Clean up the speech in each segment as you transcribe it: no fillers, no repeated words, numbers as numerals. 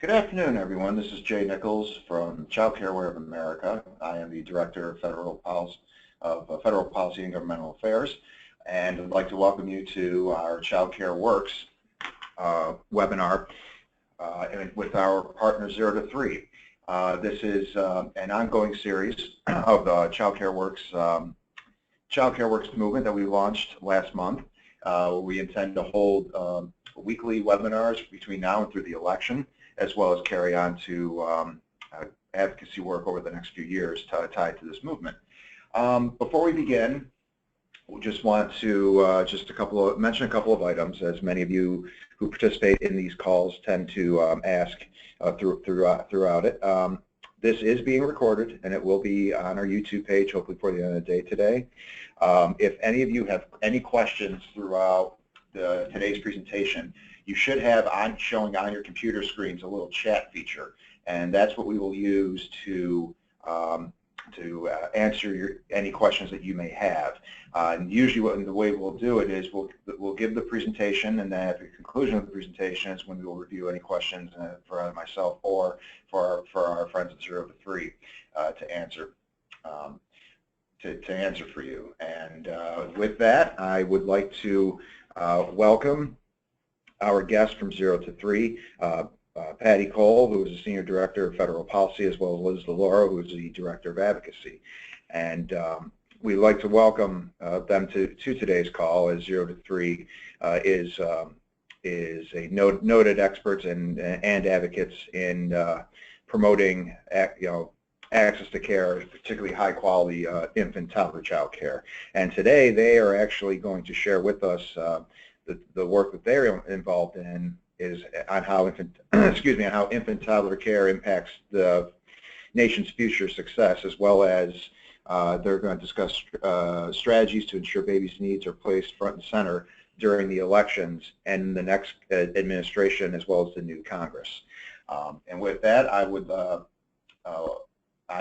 Good afternoon, everyone. This is Jay Nichols from Child Care Aware of America. I am the Director of Federal Policy and Governmental Affairs, and I'd like to welcome you to our Child Care Works webinar with our partner 0 to 3. This is an ongoing series of the Child Care Works movement that we launched last month. We intend to hold weekly webinars between now and through the election, as well as carry on to advocacy work over the next few years tied to this movement. Before we begin, we just want to mention a couple of items, as many of you who participate in these calls tend to ask throughout it. This is being recorded, and it will be on our YouTube page, hopefully before the end of the day today. If any of you have any questions throughout today's presentation, you should have showing on your computer screens a little chat feature, and that's what we will use to answer any questions that you may have. And usually the way we'll do it is we'll give the presentation, and then at the conclusion of the presentation is when we will review any questions for either myself or for our friends at 0 to 3 to answer for you. And with that, I would like to welcome our guest from 0 to 3, Patty Cole, who is the Senior Director of Federal Policy, as well as Liz DeLauro, who is the Director of Advocacy. And we'd like to welcome them to today's call, as 0 to 3 is a noted experts and advocates in promoting access to care, particularly high-quality infant-toddler child care. And today they are actually going to share with us the work that they're involved in is on how infant-toddler care impacts the nation's future success, as well as they're going to discuss strategies to ensure babies' needs are placed front and center during the elections and the next administration, as well as the new Congress. And with that, I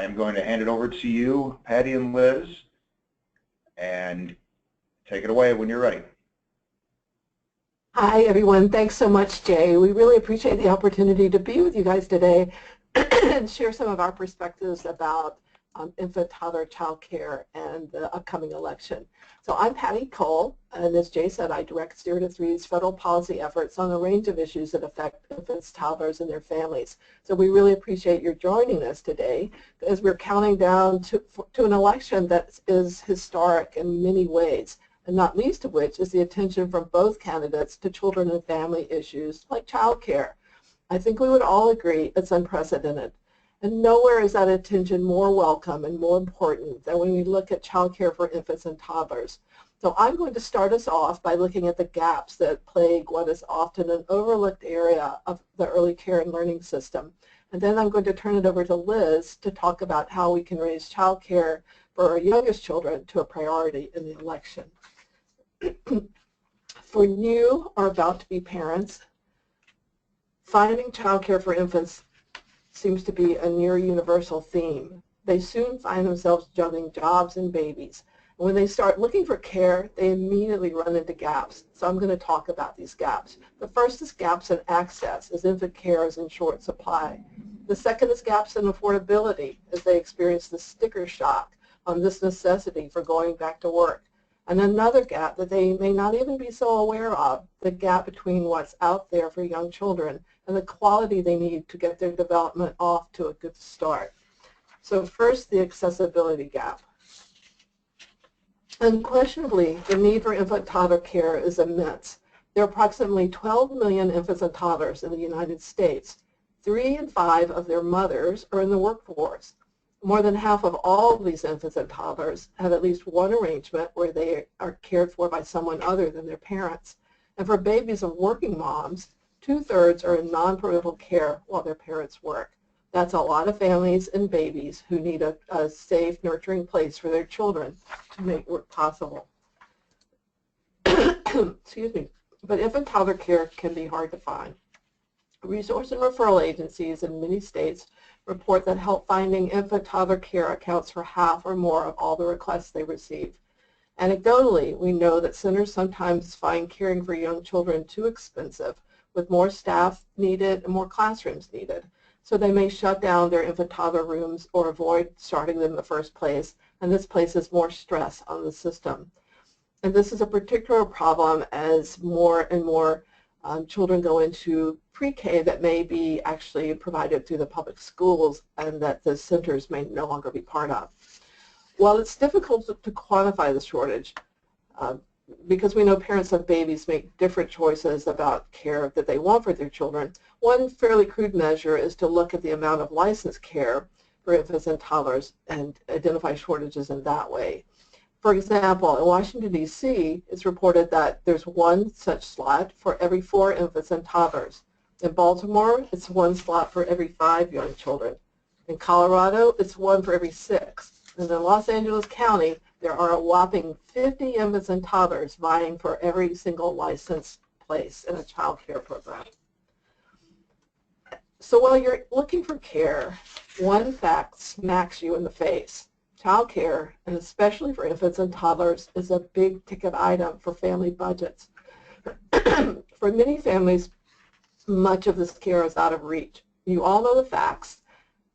am going to hand it over to you, Patty and Liz, and take it away when you're ready. Hi, everyone. Thanks so much, Jay. We really appreciate the opportunity to be with you guys today and share some of our perspectives about infant-toddler child care and the upcoming election. So I'm Patty Cole, and as Jay said, I direct 0 to 3's federal policy efforts on a range of issues that affect infants, toddlers, and their families. So we really appreciate your joining us today as we're counting down to an election that is historic in many ways, and not least of which is the attention from both candidates to children and family issues like child care. I think we would all agree it's unprecedented. And nowhere is that attention more welcome and more important than when we look at child care for infants and toddlers. So I'm going to start us off by looking at the gaps that plague what is often an overlooked area of the early care and learning system. And then I'm going to turn it over to Liz to talk about how we can raise child care for our youngest children to a priority in the election. For new or about to be parents, finding child care for infants seems to be a near universal theme. They soon find themselves juggling jobs and babies. And when they start looking for care, they immediately run into gaps. So I'm going to talk about these gaps. The first is gaps in access, as infant care is in short supply. The second is gaps in affordability, as they experience the sticker shock on this necessity for going back to work. And another gap that they may not even be so aware of, the gap between what's out there for young children and the quality they need to get their development off to a good start. So first, the accessibility gap. Unquestionably, the need for infant-toddler care is immense. There are approximately 12 million infants and toddlers in the United States. 3 in 5 of their mothers are in the workforce. More than half of all of these infants and toddlers have at least one arrangement where they are cared for by someone other than their parents. And for babies of working moms, 2/3 are in non-parental care while their parents work. That's a lot of families and babies who need a safe, nurturing place for their children to make work possible. Excuse me. But infant-toddler care can be hard to find. Resource and referral agencies in many states report that help finding infant-toddler care accounts for half or more of all the requests they receive. Anecdotally, we know that centers sometimes find caring for young children too expensive, with more staff needed and more classrooms needed. So they may shut down their infant-toddler rooms or avoid starting them in the first place, and this places more stress on the system. And this is a particular problem as more and more children go into pre-K that may be actually provided through the public schools and that the centers may no longer be part of. While it's difficult to quantify the shortage, because we know parents of babies make different choices about care that they want for their children, one fairly crude measure is to look at the amount of licensed care for infants and toddlers and identify shortages in that way. For example, in Washington, D.C., it's reported that there's one such slot for every 4 infants and toddlers. In Baltimore, it's 1 slot for every 5 young children. In Colorado, it's 1 for every 6. And in Los Angeles County, there are a whopping 50 infants and toddlers vying for every single licensed place in a child care program. So while you're looking for care, one fact smacks you in the face. Child care, and especially for infants and toddlers, is a big ticket item for family budgets. For many families, much of this care is out of reach. You all know the facts.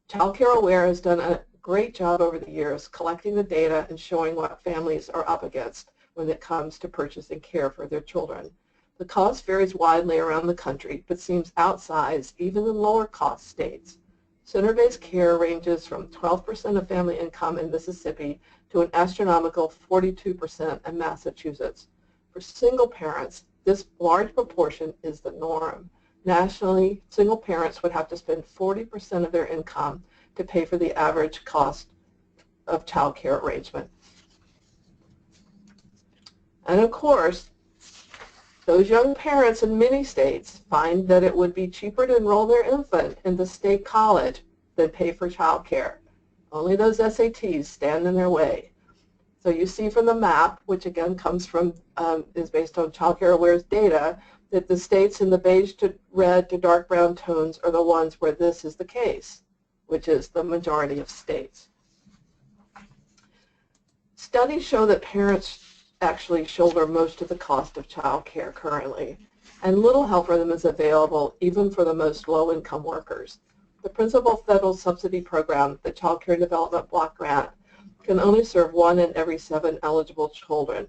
Child Care Aware has done a great job over the years collecting the data and showing what families are up against when it comes to purchasing care for their children. The cost varies widely around the country, but seems outsized even in lower cost states. Center-based care ranges from 12% of family income in Mississippi to an astronomical 42% in Massachusetts. For single parents, this large proportion is the norm. Nationally, single parents would have to spend 40% of their income to pay for the average cost of child care arrangement. And of course, those young parents in many states find that it would be cheaper to enroll their infant in the state college than pay for child care. Only those SATs stand in their way. So you see from the map, which again comes from, is based on Child Care Aware's data, that the states in the beige to red to dark brown tones are the ones where this is the case, which is the majority of states. Studies show that parents actually shoulder most of the cost of child care currently, and little help for them is available even for the most low-income workers. The principal federal subsidy program, the Child Care Development Block Grant, can only serve 1 in every 7 eligible children.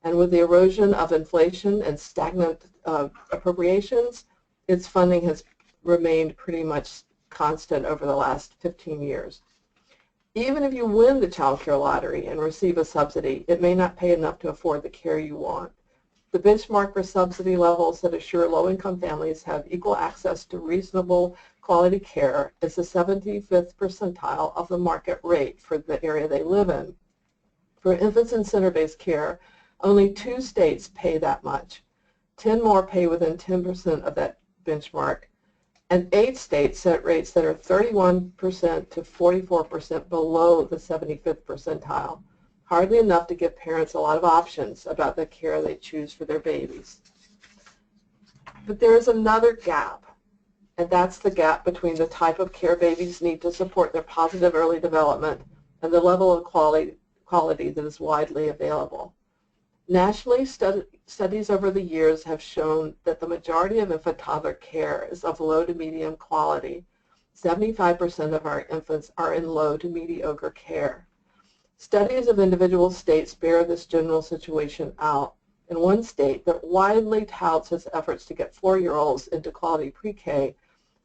And with the erosion of inflation and stagnant appropriations, its funding has remained pretty much constant over the last 15 years. Even if you win the child care lottery and receive a subsidy, it may not pay enough to afford the care you want. The benchmark for subsidy levels that assure low-income families have equal access to reasonable quality care is the 75th percentile of the market rate for the area they live in. For infants in center-based care, only 2 states pay that much. 10 more pay within 10% of that benchmark, and 8 states set rates that are 31% to 44% below the 75th percentile. Hardly enough to give parents a lot of options about the care they choose for their babies. But there is another gap, and that's the gap between the type of care babies need to support their positive early development and the level of quality that is widely available. Nationally, studies over the years have shown that the majority of infant-toddler care is of low to medium quality. 75% of our infants are in low to mediocre care. Studies of individual states bear this general situation out. In one state that widely touts its efforts to get 4-year-olds into quality pre-K,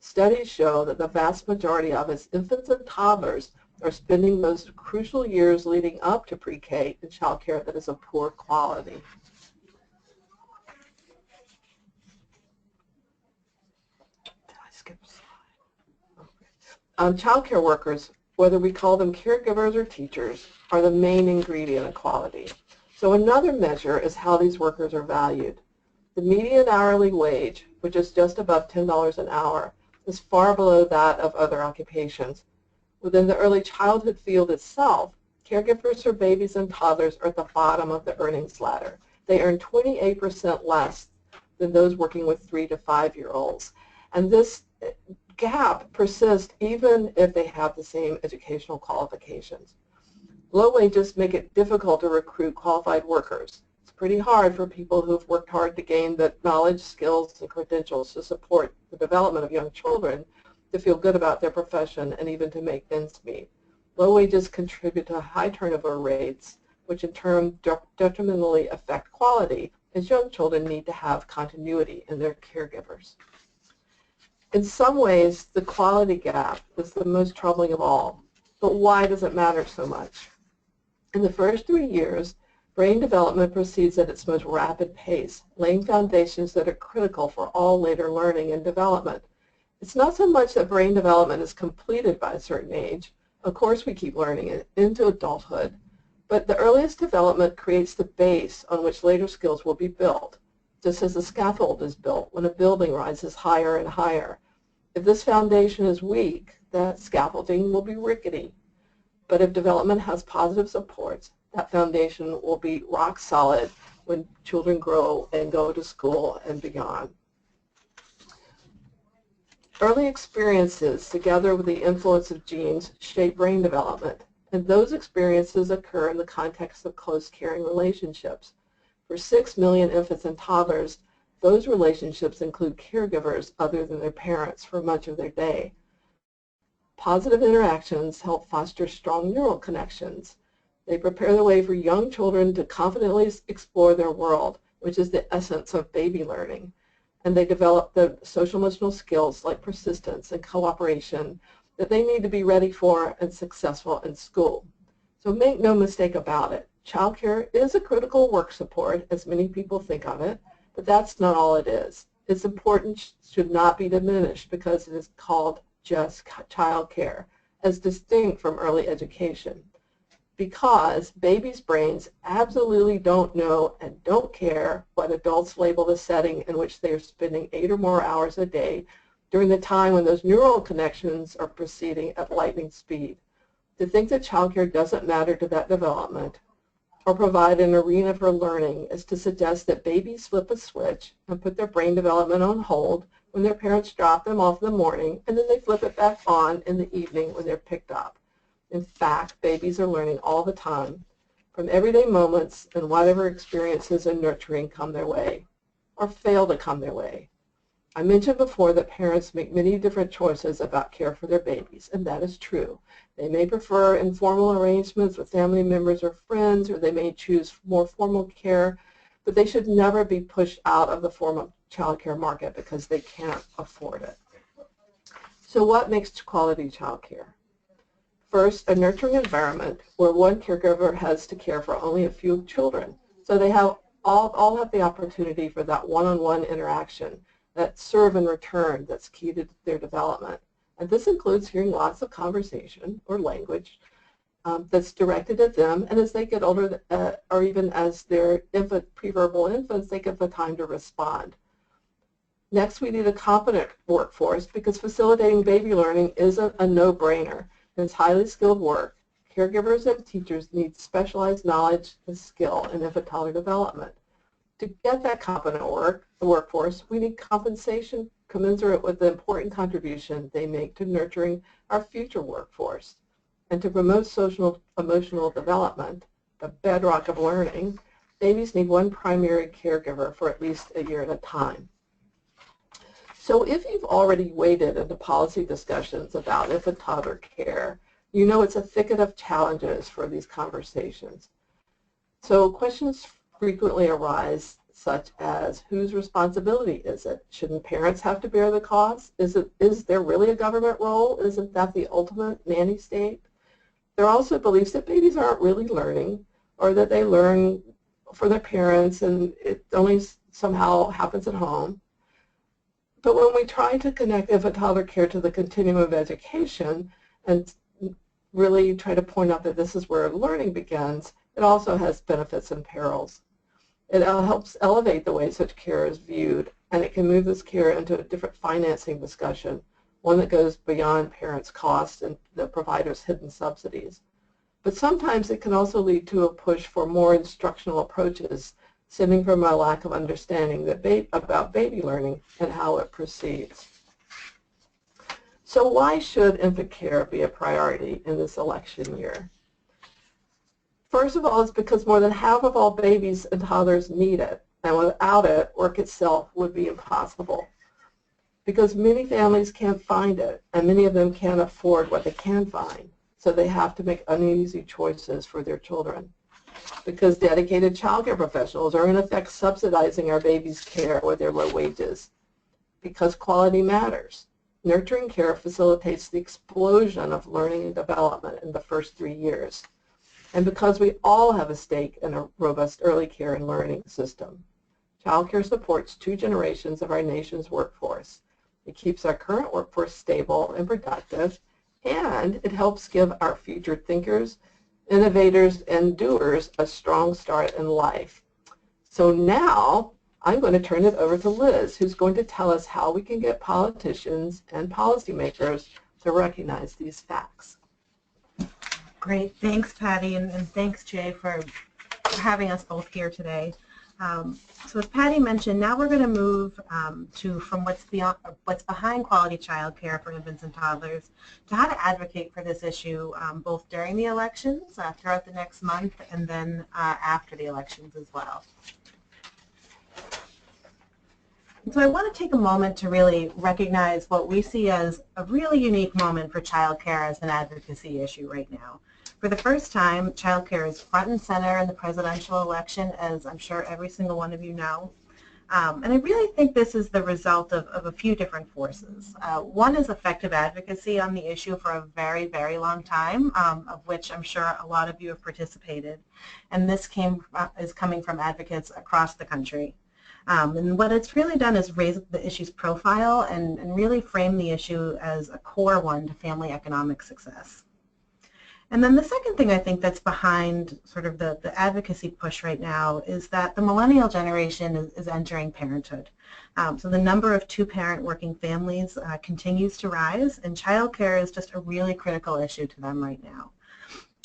studies show that the vast majority of its infants and toddlers are spending those crucial years leading up to pre-K in child care that is of poor quality. Did I skip a slide? Okay. Child care workers, whether we call them caregivers or teachers, are the main ingredient of quality. So another measure is how these workers are valued. The median hourly wage, which is just above $10 an hour, is far below that of other occupations. Within the early childhood field itself, caregivers for babies and toddlers are at the bottom of the earnings ladder. They earn 28% less than those working with 3 to 5-year-olds. And this gap persists even if they have the same educational qualifications. Low wages make it difficult to recruit qualified workers. It's pretty hard for people who've worked hard to gain the knowledge, skills, and credentials to support the development of young children to feel good about their profession and even to make ends meet. Low wages contribute to high turnover rates, which in turn detrimentally affect quality, as young children need to have continuity in their caregivers. In some ways, the quality gap is the most troubling of all. But why does it matter so much? In the first 3 years, brain development proceeds at its most rapid pace, laying foundations that are critical for all later learning and development. It's not so much that brain development is completed by a certain age. Of course, we keep learning it into adulthood. But the earliest development creates the base on which later skills will be built, just as the scaffold is built when a building rises higher and higher. If this foundation is weak, that scaffolding will be rickety. But if development has positive supports, that foundation will be rock solid when children grow and go to school and beyond. Early experiences, together with the influence of genes, shape brain development, and those experiences occur in the context of close caring relationships. For 6 million infants and toddlers, those relationships include caregivers other than their parents for much of their day. Positive interactions help foster strong neural connections. They prepare the way for young children to confidently explore their world, which is the essence of baby learning. And they develop the social-emotional skills like persistence and cooperation that they need to be ready for and successful in school. So make no mistake about it. Childcare is a critical work support, as many people think of it, but that's not all it is. Its importance should not be diminished because it is called just childcare, as distinct from early education. Because babies' brains absolutely don't know and don't care what adults label the setting in which they are spending 8 or more hours a day during the time when those neural connections are proceeding at lightning speed. To think that childcare doesn't matter to that development or provide an arena for learning is to suggest that babies flip a switch and put their brain development on hold when their parents drop them off in the morning, and then they flip it back on in the evening when they're picked up. In fact, babies are learning all the time from everyday moments and whatever experiences and nurturing come their way or fail to come their way. I mentioned before that parents make many different choices about care for their babies, and that is true. They may prefer informal arrangements with family members or friends, or they may choose more formal care, but they should never be pushed out of the formal child care market because they can't afford it. So what makes quality child care? First, a nurturing environment where one caregiver has to care for only a few children. So they have all have the opportunity for that one-on-one interaction, that serve and return that's key to their development. And this includes hearing lots of conversation or language that's directed at them, and as they get older, or even as they're preverbal infants, they get the time to respond. Next, we need a competent workforce because facilitating baby learning isn't a no-brainer. It's highly skilled work. Caregivers and teachers need specialized knowledge and skill in infant-toddler development. To get that competent workforce, we need compensation commensurate with the important contribution they make to nurturing our future workforce. And to promote social emotional development, the bedrock of learning, babies need one primary caregiver for at least a year at a time. So if you've already waded into policy discussions about infant-toddler care, you know it's a thicket of challenges for these conversations. So questions frequently arise, such as whose responsibility is it? Shouldn't parents have to bear the cost? Is there really a government role? Isn't that the ultimate nanny state? There are also beliefs that babies aren't really learning, or that they learn for their parents and it only somehow happens at home. But when we try to connect infant-toddler care to the continuum of education and really try to point out that this is where learning begins, it also has benefits and perils. It helps elevate the way such care is viewed, and it can move this care into a different financing discussion, one that goes beyond parents' costs and the provider's hidden subsidies. But sometimes it can also lead to a push for more instructional approaches stemming from a lack of understanding about baby learning and how it proceeds. So why should infant care be a priority in this election year? First of all, it's because more than half of all babies and toddlers need it, and without it, work itself would be impossible. Because many families can't find it, and many of them can't afford what they can find, so they have to make uneasy choices for their children. Because dedicated child care professionals are in effect subsidizing our babies' care with their low wages. Because quality matters. Nurturing care facilitates the explosion of learning and development in the first 3 years. And because we all have a stake in a robust early care and learning system. Child care supports 2 generations of our nation's workforce. It keeps our current workforce stable and productive, and it helps give our future thinkers, innovators, and doers a strong start in life. So now I'm going to turn it over to Liz, who's going to tell us how we can get politicians and policymakers to recognize these facts. Great. Thanks, Patty, and thanks, Jay, for having us both here today. So as Patty mentioned, now we're going to move from what's behind quality child care for infants and toddlers to how to advocate for this issue both during the elections, throughout the next month, and then after the elections as well. And so I want to take a moment to really recognize what we see as a really unique moment for child care as an advocacy issue right now. For the first time, child care is front and center in the presidential election, as I'm sure every single one of you know. And I really think this is the result of a few different forces. One is effective advocacy on the issue for a very, very long time, of which I'm sure a lot of you have participated. And this is coming from advocates across the country. And what it's really done is raise the issue's profile and really frame the issue as a core one to family economic success. And then the second thing I think that's behind sort of the advocacy push right now is that the millennial generation is entering parenthood. So the number of 2-parent working families continues to rise, and child care is just a really critical issue to them right now.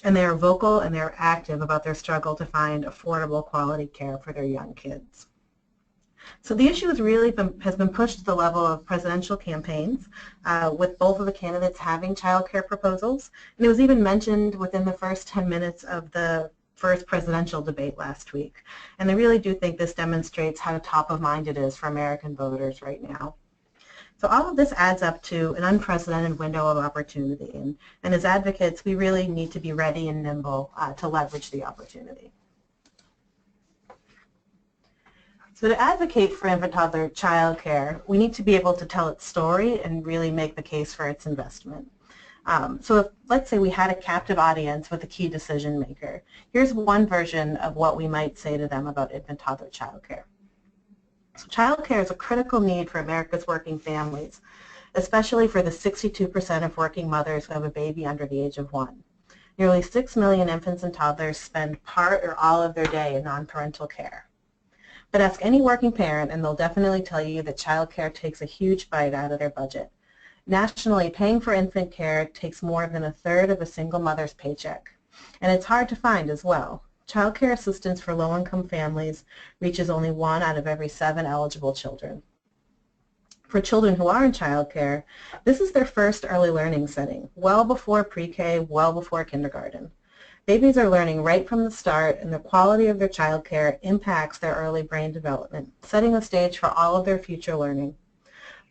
And they are vocal and they're active about their struggle to find affordable quality care for their young kids. So the issue has been pushed to the level of presidential campaigns, with both of the candidates having child care proposals. And it was even mentioned within the first 10 minutes of the first presidential debate last week. And I really do think this demonstrates how top of mind it is for American voters right now. So all of this adds up to an unprecedented window of opportunity. And as advocates, we really need to be ready and nimble to leverage the opportunity. So to advocate for infant-toddler child care, we need to be able to tell its story and really make the case for its investment. So if, let's say we had a captive audience with a key decision maker, here's one version of what we might say to them about infant-toddler child care. So child care is a critical need for America's working families, especially for the 62% of working mothers who have a baby under the age of 1. Nearly 6 million infants and toddlers spend part or all of their day in non-parental care. But ask any working parent and they'll definitely tell you that child care takes a huge bite out of their budget. Nationally, paying for infant care takes more than 1/3 of a single mother's paycheck. And it's hard to find as well. Child care assistance for low-income families reaches only 1 out of every 7 eligible children. For children who are in child care, this is their first early learning setting, well before pre-K, well before kindergarten. Babies are learning right from the start, and the quality of their child care impacts their early brain development, setting the stage for all of their future learning.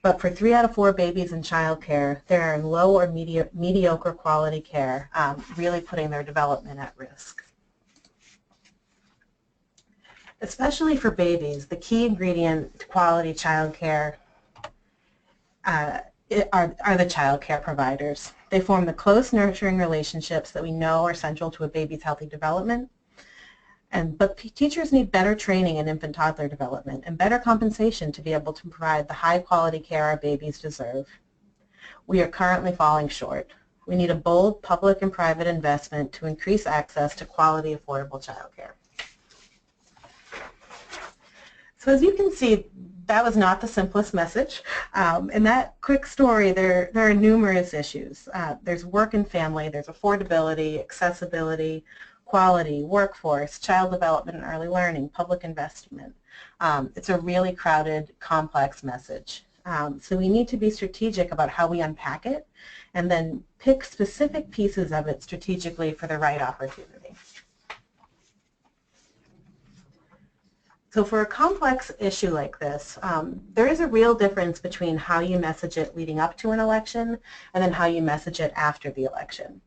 But for 3 out of 4 babies in child care, they're in low or mediocre quality care, really putting their development at risk. Especially for babies, the key ingredient to quality child care are the child care providers. They form the close nurturing relationships that we know are central to a baby's healthy development. But teachers need better training in infant-toddler development and better compensation to be able to provide the high-quality care our babies deserve. We are currently falling short. We need a bold public and private investment to increase access to quality, affordable child care. So as you can see, that was not the simplest message. In that quick story, there are numerous issues. There's work and family, there's affordability, accessibility, quality, workforce, child development and early learning, public investment. It's a really crowded, complex message. So we need to be strategic about how we unpack it and then pick specific pieces of it strategically for the right opportunity. So for a complex issue like this, there is a real difference between how you message it leading up to an election and then how you message it after the election.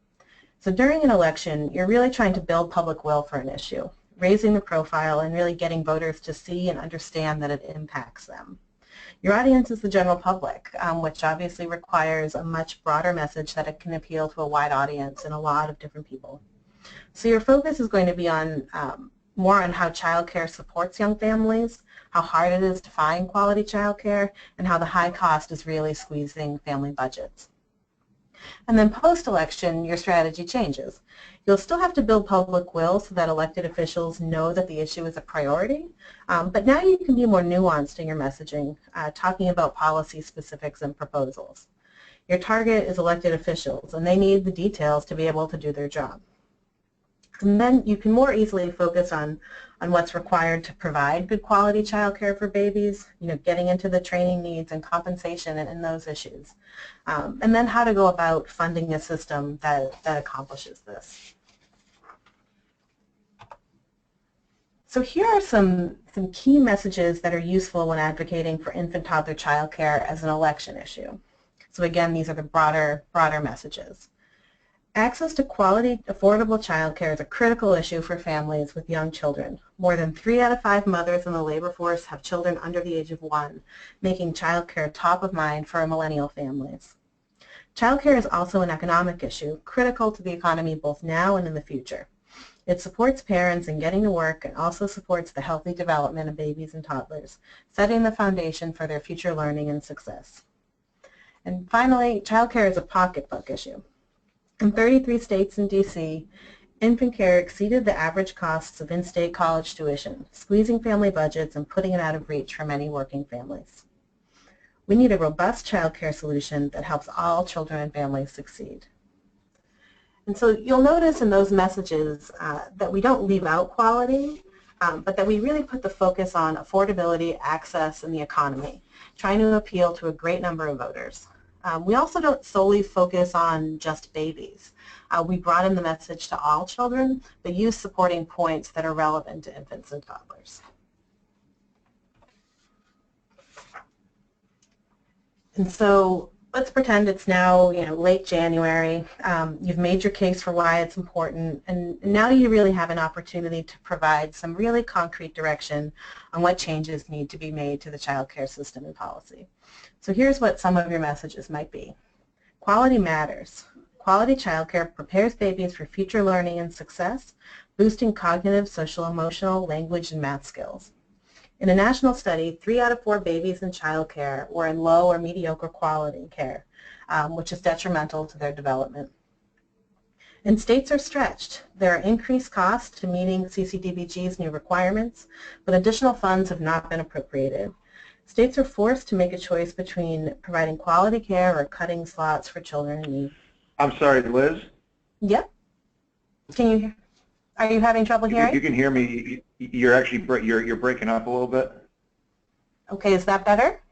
So during an election, you're really trying to build public will for an issue, raising the profile and really getting voters to see and understand that it impacts them. Your audience is the general public, which obviously requires a much broader message that it can appeal to a wide audience and a lot of different people. So your focus is going to be on more on how childcare supports young families, how hard it is to find quality childcare, and how the high cost is really squeezing family budgets. And then post-election, your strategy changes. You'll still have to build public will so that elected officials know that the issue is a priority, but now you can be more nuanced in your messaging, talking about policy specifics and proposals. Your target is elected officials, and they need the details to be able to do their job. And then you can more easily focus on what's required to provide good quality child care for babies, getting into the training needs and compensation and those issues. And then how to go about funding a system that accomplishes this. So here are some key messages that are useful when advocating for infant-toddler child care as an election issue. So again, these are the broader messages. Access to quality, affordable child care is a critical issue for families with young children. More than 3 out of 5 mothers in the labor force have children under the age of 1, making child care top of mind for millennial families. Child care is also an economic issue, critical to the economy both now and in the future. It supports parents in getting to work and also supports the healthy development of babies and toddlers, setting the foundation for their future learning and success. And finally, child care is a pocketbook issue. In 33 states and D.C., infant care exceeded the average costs of in-state college tuition, squeezing family budgets and putting it out of reach for many working families. We need a robust child care solution that helps all children and families succeed. And so you'll notice in those messages that we don't leave out quality, but that we really put the focus on affordability, access, and the economy, trying to appeal to a great number of voters. We also don't solely focus on just babies. We broaden the message to all children, but use supporting points that are relevant to infants and toddlers. And so let's pretend it's now late January. You've made your case for why it's important, and now you really have an opportunity to provide some really concrete direction on what changes need to be made to the child care system and policy. So here's what some of your messages might be. Quality matters. Quality childcare prepares babies for future learning and success, boosting cognitive, social, emotional, language, and math skills. In a national study, 3 out of 4 babies in childcare were in low or mediocre quality care, which is detrimental to their development. And states are stretched. There are increased costs to meeting CCDBG's new requirements, but additional funds have not been appropriated. States are forced to make a choice between providing quality care or cutting slots for children in need. I'm sorry, Liz? Yep. Are you having trouble hearing? You can hear me. You're actually you're breaking up a little bit. Okay, is that better?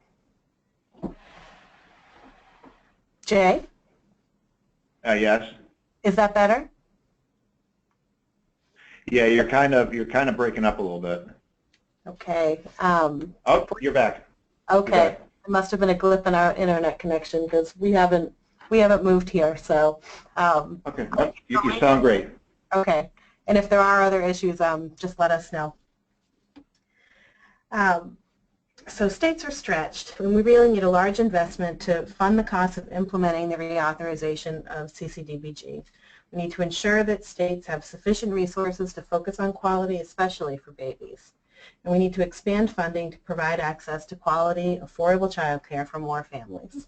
Jay? Yes. Is that better? Yeah, you're kind of breaking up a little bit. Okay. Oh, you're back. Okay. It must have been a glitch in our internet connection because we haven't moved here. So. Okay. You sound great. Okay. And if there are other issues, just let us know. So states are stretched, and we really need a large investment to fund the cost of implementing the reauthorization of CCDBG. We need to ensure that states have sufficient resources to focus on quality, especially for babies. And we need to expand funding to provide access to quality, affordable child care for more families.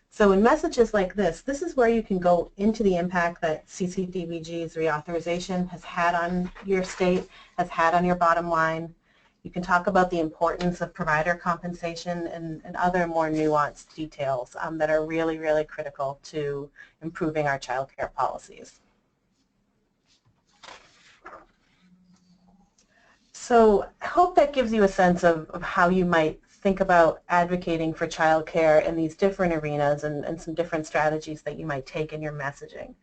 So in messages like this is where you can go into the impact that CCDBG's reauthorization has had on your state, has had on your bottom line. You can talk about the importance of provider compensation and other more nuanced details that are really, really critical to improving our child care policies. So I hope that gives you a sense of how you might think about advocating for child care in these different arenas and some different strategies that you might take in your messaging.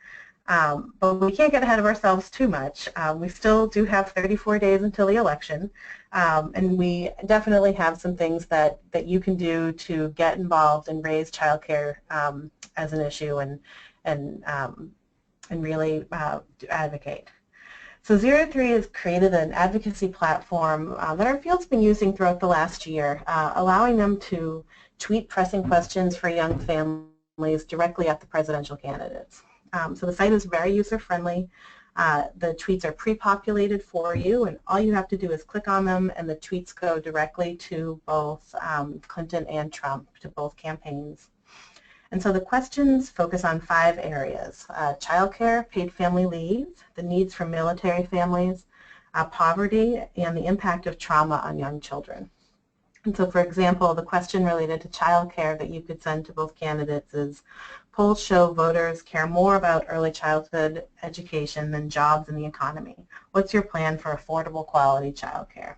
But we can't get ahead of ourselves too much. We still do have 34 days until the election, and we definitely have some things that you can do to get involved and raise childcare as an issue and really advocate. So 0 to 3 has created an advocacy platform that our field's been using throughout the last year, allowing them to tweet pressing questions for young families directly at the presidential candidates. So the site is very user-friendly. The tweets are pre-populated for you, and all you have to do is click on them, and the tweets go directly to both Clinton and Trump, to both campaigns. And so the questions focus on 5 areas: childcare, paid family leave, the needs for military families, poverty, and the impact of trauma on young children. And so, for example, the question related to childcare that you could send to both candidates is, polls show voters care more about early childhood education than jobs and the economy. What's your plan for affordable quality childcare?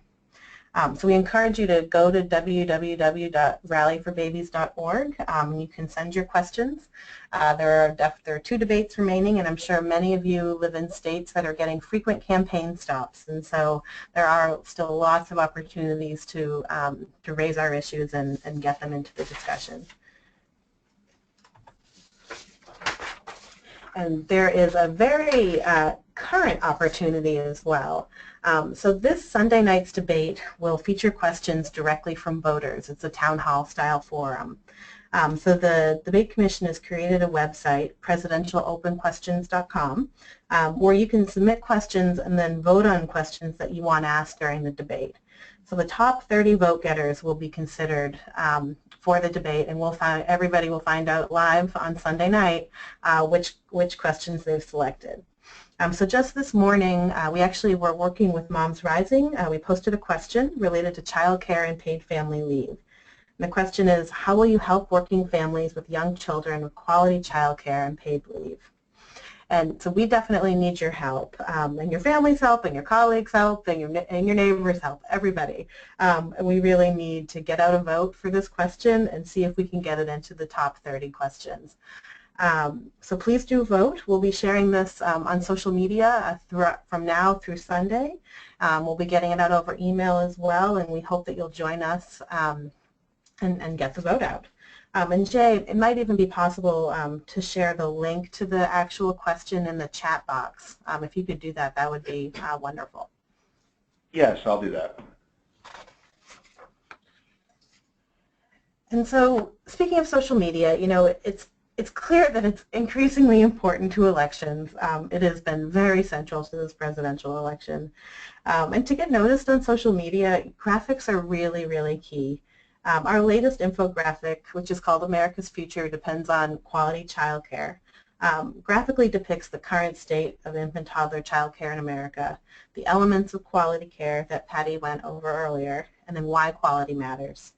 So we encourage you to go to www.rallyforbabies.org. You can send your questions. There are 2 debates remaining, and I'm sure many of you live in states that are getting frequent campaign stops, and so there are still lots of opportunities to raise our issues and get them into the discussion. And there is a very current opportunity as well. So this Sunday night's debate will feature questions directly from voters. It's a town hall style forum. So the Debate Commission has created a website, presidentialopenquestions.com, where you can submit questions and then vote on questions that you want asked during the debate. So the top 30 vote getters will be considered for the debate, and everybody will find out live on Sunday night which questions they've selected. So just this morning, we actually were working with Moms Rising. We posted a question related to child care and paid family leave. And the question is, how will you help working families with young children with quality child care and paid leave? And so we definitely need your help, and your family's help, and your colleagues' help, and your neighbors' help, everybody. And we really need to get out a vote for this question and see if we can get it into the top 30 questions. So please do vote. We'll be sharing this on social media from now through Sunday. We'll be getting it out over email as well, and we hope that you'll join us and get the vote out. And Jay, it might even be possible to share the link to the actual question in the chat box. If you could do that, that would be wonderful. Yes, I'll do that. And so, speaking of social media, you know, it's clear that it's increasingly important to elections. It has been very central to this presidential election. And to get noticed on social media, graphics are really, really key. Our latest infographic, which is called America's Future, depends on quality childcare. Graphically depicts the current state of infant-toddler childcare in America, the elements of quality care that Patty went over earlier, and then why quality matters.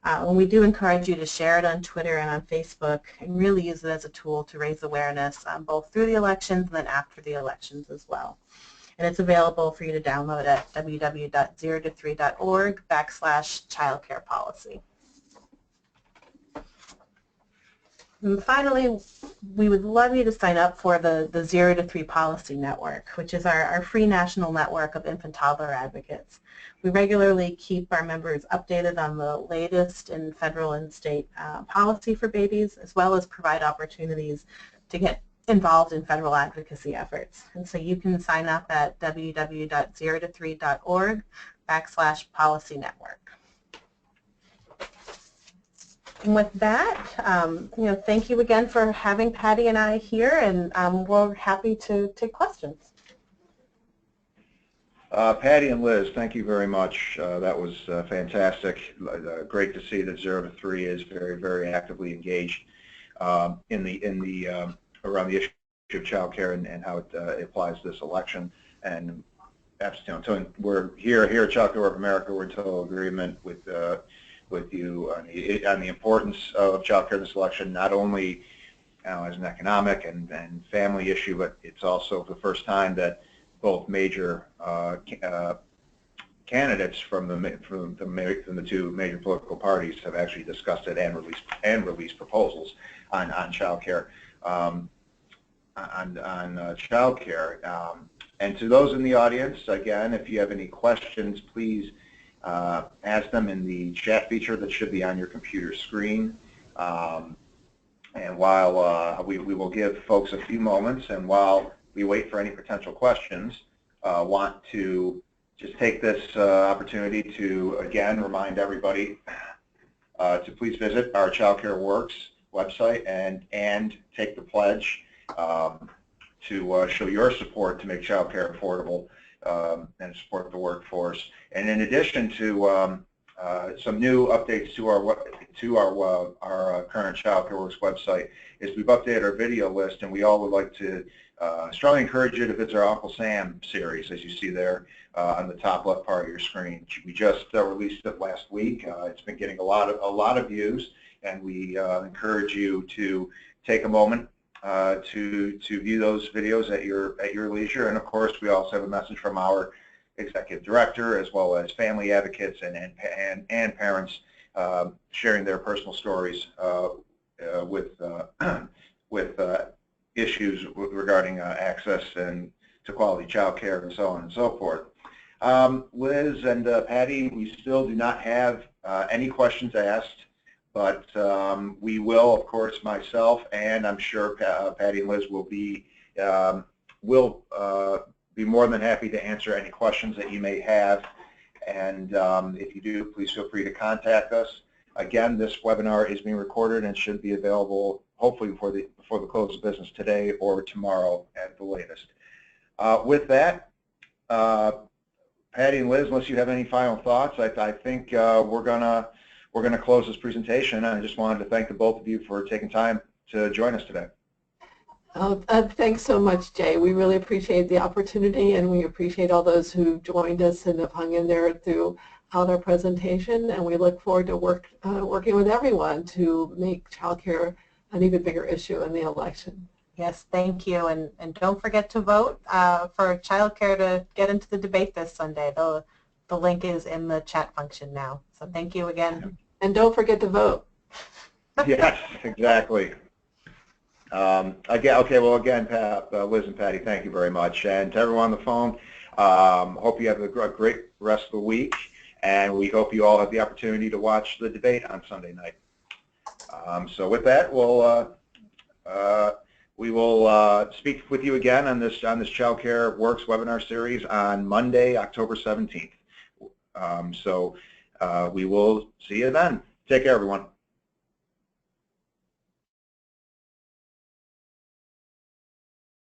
And we do encourage you to share it on Twitter and on Facebook and really use it as a tool to raise awareness both through the elections and then after the elections as well. And it's available for you to download at www.0to3.org/childcarepolicy. And finally, we would love you to sign up for the 0 to 3 Policy Network, which is our free national network of infant-toddler advocates. We regularly keep our members updated on the latest in federal and state policy for babies, as well as provide opportunities to get involved in federal advocacy efforts. And so you can sign up at www.0to3.org/policy network. And with that, you know, thank you again for having Patty and I here, and we're happy to take questions. Patty and Liz, thank you very much. That was fantastic. Great to see that 0 to 3 is very, very actively engaged around the issue of child care and how it applies to this election. And so we're here at Child Care Work America. We're in total agreement with you on the importance of child care in this election, not only as an economic and family issue, but it's also the first time that both major candidates from the 2 major political parties have actually discussed it and released proposals on child care. child care. And to those in the audience, again, if you have any questions, please ask them in the chat feature that should be on your computer screen. And while we will give folks a few moments, and while we wait for any potential questions, want to just take this opportunity to, again, remind everybody to please visit our Child Care Works website and take the pledge to show your support to make child care affordable and support the workforce. And in addition to some new updates to our current Child Care Works website, is we've updated our video list, and we all would like to strongly encourage you to visit our Uncle Sam series, as you see there on the top left part of your screen. We just released it last week. It's been getting a lot of views, and we encourage you to take a moment to view those videos at your leisure. And of course, we also have a message from our executive director, as well as family advocates and parents sharing their personal stories with issues regarding access and to quality child care and so on and so forth. Liz and Patty, we still do not have any questions asked, but we will, of course, myself, and I'm sure Patty and Liz will be more than happy to answer any questions that you may have. And if you do, please feel free to contact us. Again, this webinar is being recorded and should be available hopefully before the close of business today or tomorrow at the latest. With that, Patty and Liz, unless you have any final thoughts, I think we're gonna close this presentation. I just wanted to thank the both of you for taking time to join us today. Thanks so much, Jay. We really appreciate the opportunity, and we appreciate all those who joined us and have hung in there throughout our presentation. And we look forward to working with everyone to make child care an even bigger issue in the election. Yes, thank you. And don't forget to vote for child care to get into the debate this Sunday. The link is in the chat function now. So thank you again. And don't forget to vote. Yes, exactly. Again, Liz and Patty, thank you very much. And to everyone on the phone, hope you have a great rest of the week, and we hope you all have the opportunity to watch the debate on Sunday night. So with that, we will speak with you again on this Child Care Works webinar series on Monday, October 17th. We will see you then. Take care, everyone.